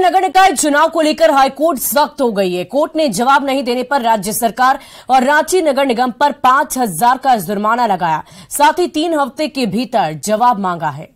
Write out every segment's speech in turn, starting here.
नगर निकाय चुनाव को लेकर हाईकोर्ट सख्त हो गई है। कोर्ट ने जवाब नहीं देने पर राज्य सरकार और रांची नगर निगम पर 5,000 का जुर्माना लगाया, साथ ही 3 हफ्ते के भीतर जवाब मांगा है।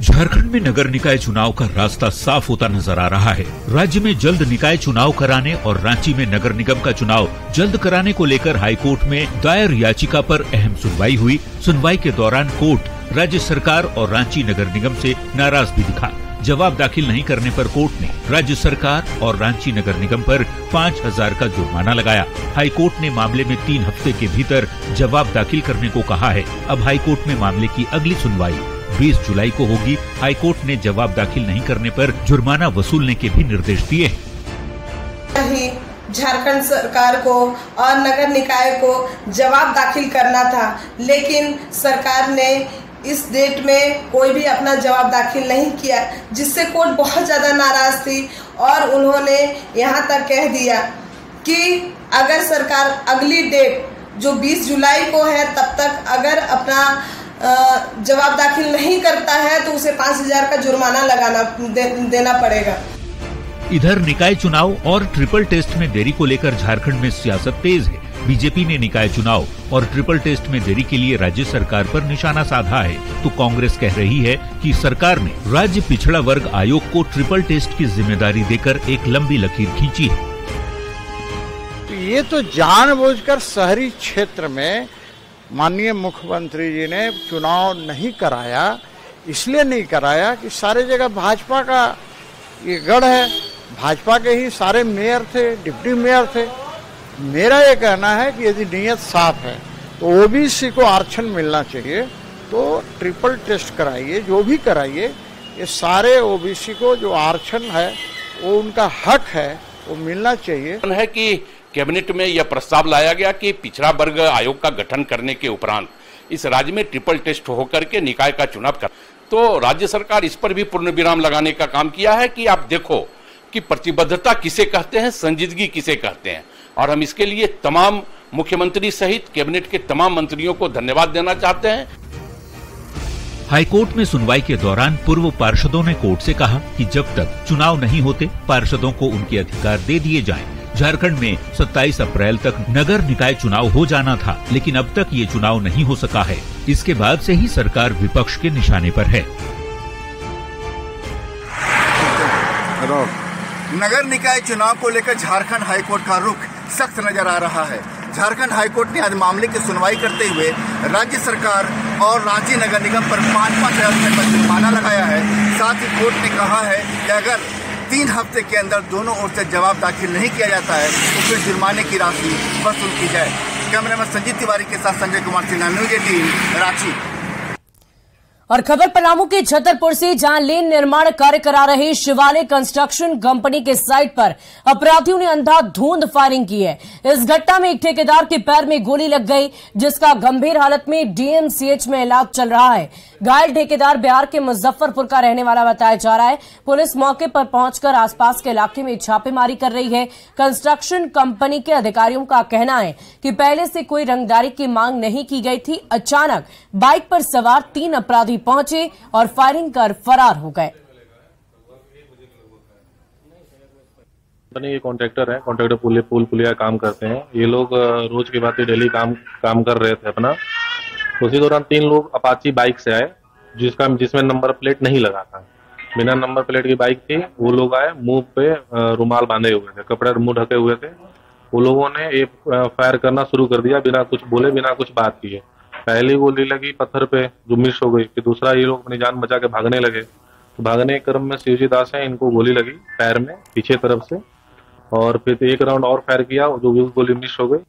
झारखंड में नगर निकाय चुनाव का रास्ता साफ होता नजर आ रहा है। राज्य में जल्द निकाय चुनाव कराने और रांची में नगर निगम का चुनाव जल्द कराने को लेकर हाईकोर्ट में दायर याचिका पर अहम सुनवाई हुई। सुनवाई के दौरान कोर्ट राज्य सरकार और रांची नगर निगम से नाराज भी दिखा। जवाब दाखिल नहीं करने पर कोर्ट ने राज्य सरकार और रांची नगर निगम पर 5,000 का जुर्माना लगाया। हाईकोर्ट ने मामले में 3 हफ्ते के भीतर जवाब दाखिल करने को कहा है। अब हाईकोर्ट में मामले की अगली सुनवाई 20 जुलाई को होगी। हाईकोर्ट ने जवाब दाखिल नहीं करने पर जुर्माना वसूलने के भी निर्देश दिए हैं। झारखंड सरकार को और नगर निकाय को जवाब दाखिल करना था, लेकिन सरकार ने इस डेट में कोई भी अपना जवाब दाखिल नहीं किया, जिससे कोर्ट बहुत ज्यादा नाराज थी और उन्होंने यहाँ तक कह दिया कि अगर सरकार अगली डेट जो 20 जुलाई को है तब तक अगर अपना जवाब दाखिल नहीं करता है तो उसे 5,000 का जुर्माना देना पड़ेगा। इधर निकाय चुनाव और ट्रिपल टेस्ट में देरी को लेकर झारखंड में सियासत तेज है। बीजेपी ने निकाय चुनाव और ट्रिपल टेस्ट में देरी के लिए राज्य सरकार पर निशाना साधा है, तो कांग्रेस कह रही है कि सरकार ने राज्य पिछड़ा वर्ग आयोग को ट्रिपल टेस्ट की जिम्मेदारी देकर एक लंबी लकीर खींची है। ये तो जानबूझकर शहरी क्षेत्र में माननीय मुख्यमंत्री जी ने चुनाव नहीं कराया, इसलिए नहीं कराया कि सारे जगह भाजपा का ये गढ़ है, भाजपा के ही सारे मेयर थे, डिप्टी मेयर थे। मेरा ये कहना है कि यदि नीयत साफ है तो ओबीसी को आरक्षण मिलना चाहिए, तो ट्रिपल टेस्ट कराइए, जो भी कराइए। ये सारे ओबीसी को जो आरक्षण है वो उनका हक है, वो मिलना चाहिए। है कि कैबिनेट में यह प्रस्ताव लाया गया कि पिछड़ा वर्ग आयोग का गठन करने के उपरांत इस राज्य में ट्रिपल टेस्ट होकर के निकाय का चुनाव कर, तो राज्य सरकार इस पर भी पूर्ण विराम लगाने का काम किया है कि आप देखो कि प्रतिबद्धता किसे कहते हैं, संजीदगी किसे कहते हैं। और हम इसके लिए तमाम मुख्यमंत्री सहित कैबिनेट के तमाम मंत्रियों को धन्यवाद देना चाहते हैं। हाईकोर्ट में सुनवाई के दौरान पूर्व पार्षदों ने कोर्ट से कहा कि जब तक चुनाव नहीं होते पार्षदों को उनके अधिकार दे दिए जाएं। झारखंड में 27 अप्रैल तक नगर निकाय चुनाव हो जाना था, लेकिन अब तक ये चुनाव नहीं हो सका है। इसके बाद से ही सरकार विपक्ष के निशाने पर है। नगर निकाय चुनाव को लेकर झारखंड हाईकोर्ट का रुख सख्त नजर आ रहा है। झारखंड हाईकोर्ट ने आज मामले की सुनवाई करते हुए राज्य सरकार और रांची नगर निगम पर 5,000 रुपये का जुर्माना लगाया है। साथ ही कोर्ट ने कहा है कि अगर 3 हफ्ते के अंदर दोनों ओर से जवाब दाखिल नहीं किया जाता है तो फिर जुर्माने की राशि वसूल की जाए। कैमरामैन संजीत तिवारी के साथ संजय कुमार सिन्हा, न्यूज़ 18 रांची। और खबर पलामू के छतरपुर से, जहां लेन निर्माण कार्य करा रहे शिवालय कंस्ट्रक्शन कंपनी के साइट पर अपराधियों ने अंधाधुंध फायरिंग की है। इस घटना में एक ठेकेदार के पैर में गोली लग गई, जिसका गंभीर हालत में डीएमसीएच में इलाज चल रहा है। घायल ठेकेदार बिहार के मुजफ्फरपुर का रहने वाला बताया जा रहा है। पुलिस मौके पर पहुंचकर आसपास के इलाके में छापेमारी कर रही है। कंस्ट्रक्शन कंपनी के अधिकारियों का कहना है कि पहले से कोई रंगदारी की मांग नहीं की गई थी। अचानक बाइक पर सवार 3 अपराधी पहुंचे और फायरिंग कर फरार हो गए। ये कॉन्ट्रैक्टर है, कॉन्ट्रैक्टर पुल पुलिया काम करते हैं। ये लोग रोज की बात डेली काम कर रहे थे अपना। उसी दौरान 3 लोग अपाची बाइक से आए, जिसमें नंबर प्लेट नहीं लगा था। बिना नंबर प्लेट की बाइक थी। वो लोग आए, मुंह पे रुमाल बांधे हुए थे, कपड़े मुंह ढके हुए थे। वो लोगों ने एक फायर करना शुरू कर दिया, बिना कुछ बोले, बिना कुछ बात किए। पहली गोली लगी पत्थर पे, जो मिस हो गई। फिर दूसरा ये लोग अपनी जान बचा के भागने लगे। तो भागने के क्रम में शिवजी दास है, इनको गोली लगी पैर में पीछे तरफ से, और फिर 1 राउंड और फायर किया, जो गोली मिस हो गई।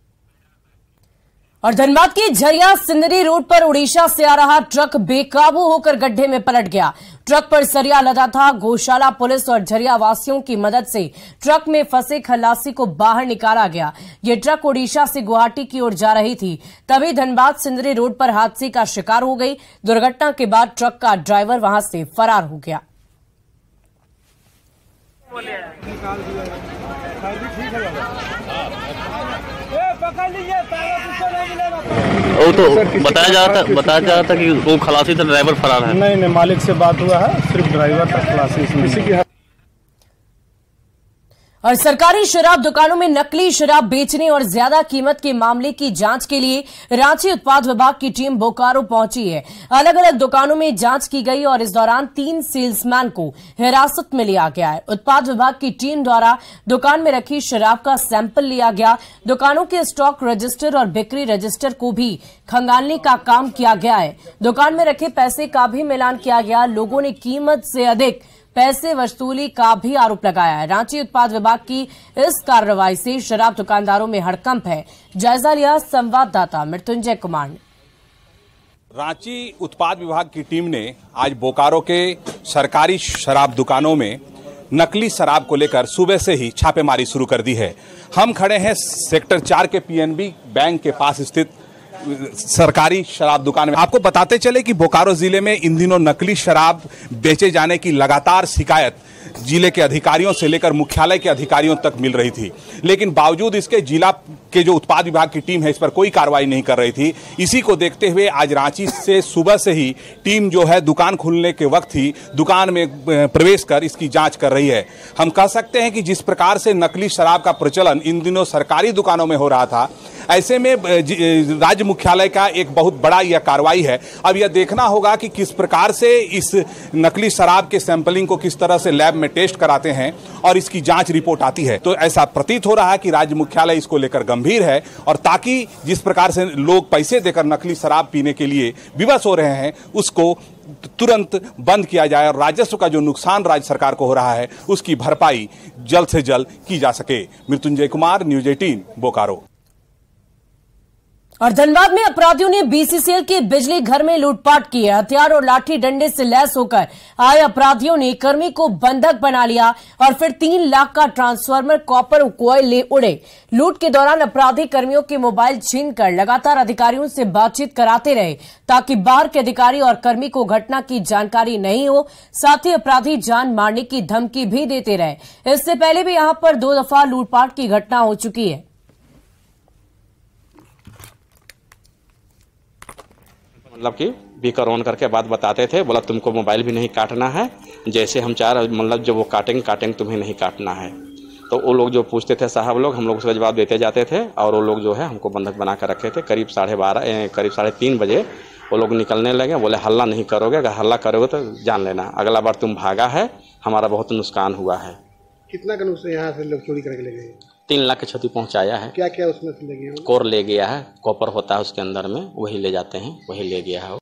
और धनबाद के झरिया सिंदरी रोड पर उड़ीसा से आ रहा ट्रक बेकाबू होकर गड्ढे में पलट गया। ट्रक पर सरिया लदा था। गौशाला पुलिस और झरिया वासियों की मदद से ट्रक में फंसे खलासी को बाहर निकाला गया। ये ट्रक उड़ीसा से गुवाहाटी की ओर जा रही थी, तभी धनबाद सिंदरी रोड पर हादसे का शिकार हो गई। दुर्घटना के बाद ट्रक का ड्राइवर वहां से फरार हो गया। वो तो बताया जा रहा था कि वो खलासी था, ड्राइवर फरार है। नहीं, मालिक से बात हुआ है, सिर्फ ड्राइवर था, खलासी किसी की। और सरकारी शराब दुकानों में नकली शराब बेचने और ज्यादा कीमत के मामले की जांच के लिए रांची उत्पाद विभाग की टीम बोकारो पहुंची है। अलग अलग दुकानों में जांच की गई और इस दौरान 3 सेल्समैन को हिरासत में लिया गया है। उत्पाद विभाग की टीम द्वारा दुकान में रखी शराब का सैंपल लिया गया। दुकानों के स्टॉक रजिस्टर और बिक्री रजिस्टर को भी खंगालने का काम किया गया है। दुकान में रखे पैसे का भी मिलान किया गया। लोगों ने कीमत से अधिक पैसे वसूली का भी आरोप लगाया है। रांची उत्पाद विभाग की इस कार्रवाई से शराब दुकानदारों में हड़कंप है। जायजा लिया संवाददाता मृत्युंजय कुमार ने। रांची उत्पाद विभाग की टीम ने आज बोकारो के सरकारी शराब दुकानों में नकली शराब को लेकर सुबह से ही छापेमारी शुरू कर दी है। हम खड़े हैं सेक्टर 4 के पीएनबी बैंक के पास स्थित सरकारी शराब दुकान में। आपको बताते चले कि बोकारो जिले में इन दिनों नकली शराब बेचे जाने की लगातार शिकायत जिले के अधिकारियों से लेकर मुख्यालय के अधिकारियों तक मिल रही थी, लेकिन बावजूद इसके जिला के जो उत्पाद विभाग की टीम है इस पर कोई कार्रवाई नहीं कर रही थी। इसी को देखते हुए आज रांची से सुबह से ही टीम जो है दुकान खुलने के वक्त ही दुकान में प्रवेश कर इसकी जांच कर रही है। हम कह सकते हैं कि जिस प्रकार से नकली शराब का प्रचलन इन दिनों सरकारी दुकानों में हो रहा था, ऐसे में राज्य मुख्यालय का एक बहुत बड़ा यह कार्रवाई है। अब यह देखना होगा कि किस प्रकार से इस नकली शराब के सैंपलिंग को किस तरह से लैब में टेस्ट कराते हैं और इसकी जांच रिपोर्ट आती है। तो ऐसा प्रतीत हो रहा है कि राज्य मुख्यालय इसको लेकर गंभीर है और ताकि जिस प्रकार से लोग पैसे देकर नकली शराब पीने के लिए विवश हो रहे हैं उसको तुरंत बंद किया जाए और राजस्व का जो नुकसान राज्य सरकार को हो रहा है उसकी भरपाई जल्द से जल्द की जा सके। मृत्युंजय कुमार, न्यूज 18 बोकारो। और धनबाद में अपराधियों ने बीसीसीएल के बिजली घर में लूटपाट की है। हथियार और लाठी डंडे से लैस होकर आए अपराधियों ने कर्मी को बंधक बना लिया और फिर 3 लाख का ट्रांसफार्मर, कॉपर कॉइल ले उड़े। लूट के दौरान अपराधी कर्मियों के मोबाइल छीनकर लगातार अधिकारियों से बातचीत कराते रहे ताकि बाहर के अधिकारी और कर्मी को घटना की जानकारी नहीं हो। साथ ही अपराधी जान मारने की धमकी भी देते रहे। इससे पहले भी यहां पर 2 दफा लूटपाट की घटना हो चुकी है। मतलब कि बीकर ऑन करके बात बताते थे, बोला तुमको मोबाइल भी नहीं काटना है, जैसे हम चाह रहे मतलब जब वो काटेंगे तुम्हें नहीं काटना है। तो वो लोग जो पूछते थे साहब लोग, हम लोग उसका जवाब देते जाते थे और वो लोग जो है हमको बंधक बना कर रखे थे। करीब 3:30 बजे वो लोग निकलने लगे। बोले हल्ला नहीं करोगे, अगर हल्ला करोगे तो जान लेना अगला बार तुम भागा है, हमारा बहुत नुकसान हुआ है। कितना का नुकसान यहाँ से लोग चोरी करके ले गए? 3 लाख की क्षति पहुंचाया है। क्या क्या उसमें से ले गए? कोर ले गया है, कॉपर होता है उसके अंदर में, वही ले जाते हैं, वही ले गया है।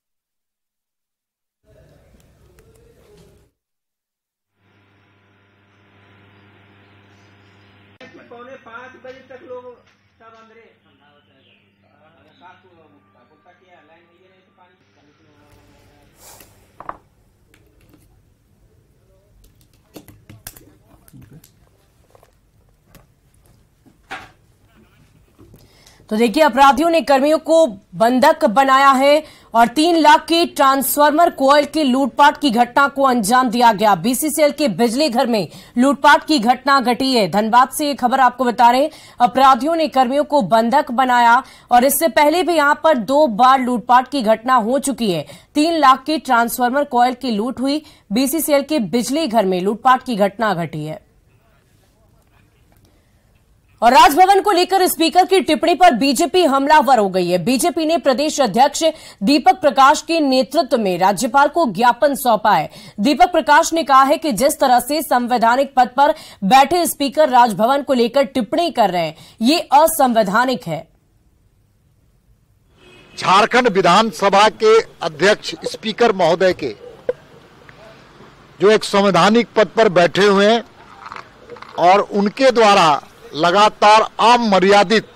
पौने 5 बजे तक लोग सब अंदर तो देखिए, अपराधियों ने कर्मियों को बंधक बनाया है और 3 लाख की ट्रांसफार्मर कॉइल की लूटपाट की घटना को अंजाम दिया गया। बीसीसीएल के बिजली घर में लूटपाट की घटना घटी है। धनबाद से ये खबर आपको बता रहे हैं, अपराधियों ने कर्मियों को बंधक बनाया और इससे पहले भी यहां पर 2 बार लूटपाट की घटना हो चुकी है। 3 लाख की ट्रांसफार्मर कॉइल की लूट हुई। बीसीसीएल के बिजली घर में लूटपाट की घटना घटी है। और राजभवन को लेकर स्पीकर की टिप्पणी पर बीजेपी हमलावर हो गई है। बीजेपी ने प्रदेश अध्यक्ष दीपक प्रकाश के नेतृत्व में राज्यपाल को ज्ञापन सौंपा है। दीपक प्रकाश ने कहा है कि जिस तरह से संवैधानिक पद पर बैठे स्पीकर राजभवन को लेकर टिप्पणी कर रहे हैं, ये असंवैधानिक है। झारखंड विधानसभा के अध्यक्ष स्पीकर महोदय के जो एक संवैधानिक पद पर बैठे हुए हैं और उनके द्वारा लगातार अमर्यादित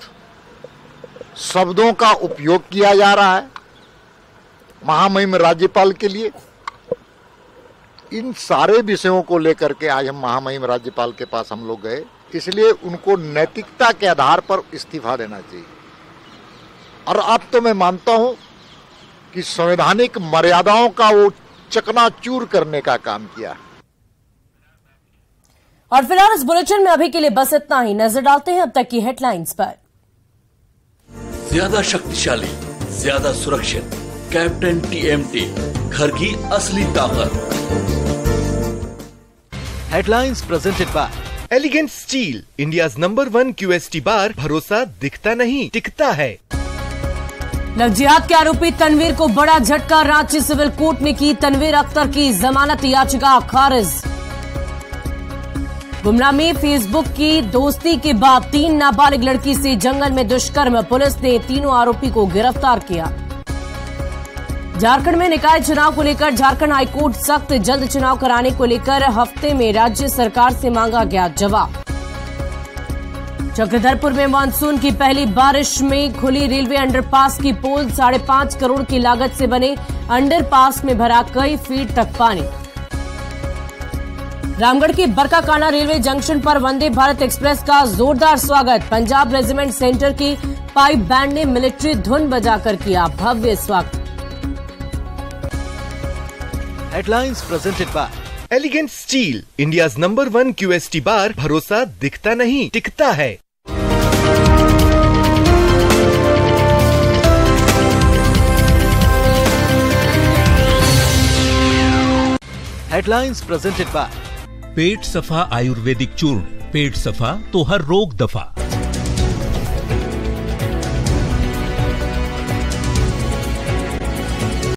शब्दों का उपयोग किया जा रहा है महामहिम राज्यपाल के लिए। इन सारे विषयों को लेकर के आज हम महामहिम राज्यपाल के पास हम लोग गए, इसलिए उनको नैतिकता के आधार पर इस्तीफा देना चाहिए। और अब तो मैं मानता हूं कि संवैधानिक मर्यादाओं का वो चकनाचूर करने का काम किया। और फिलहाल इस बुलेटिन में अभी के लिए बस इतना ही। नजर डालते हैं अब तक की हेडलाइंस पर। ज्यादा शक्तिशाली, ज्यादा सुरक्षित। कैप्टन TMT, घर की असली ताकत। Headlines presented by elegant steel, India's number 1 QST बार। भरोसा दिखता नहीं, टिकता है। लव-जिहाद के आरोपी तनवीर को बड़ा झटका। रांची सिविल कोर्ट ने की तनवीर अख्तर की जमानत याचिका खारिज। गुमला में फेसबुक की दोस्ती के बाद 3 नाबालिग लड़की से जंगल में दुष्कर्म। पुलिस ने तीनों आरोपी को गिरफ्तार किया। झारखंड में निकाय चुनाव को लेकर झारखंड हाईकोर्ट सख्त। जल्द चुनाव कराने को लेकर हफ्ते में राज्य सरकार से मांगा गया जवाब। चक्रधरपुर में मानसून की पहली बारिश में खुली रेलवे अंडरपास की पोल। 5.5 करोड़ की लागत से बने अंडरपास में भरा कई फीट तक पानी। रामगढ़ के बरकाकाना रेलवे जंक्शन पर वंदे भारत एक्सप्रेस का जोरदार स्वागत। पंजाब रेजिमेंट सेंटर की पाइप बैंड ने मिलिट्री धुन बजाकर किया भव्य स्वागत। Headlines presented by elegant steel, India's number 1 QST बार। भरोसा दिखता नहीं, टिकता है। हेडलाइंस प्रेजेंटेड बाय पेट सफा आयुर्वेदिक चूर्ण। पेट सफा तो हर रोग दफा।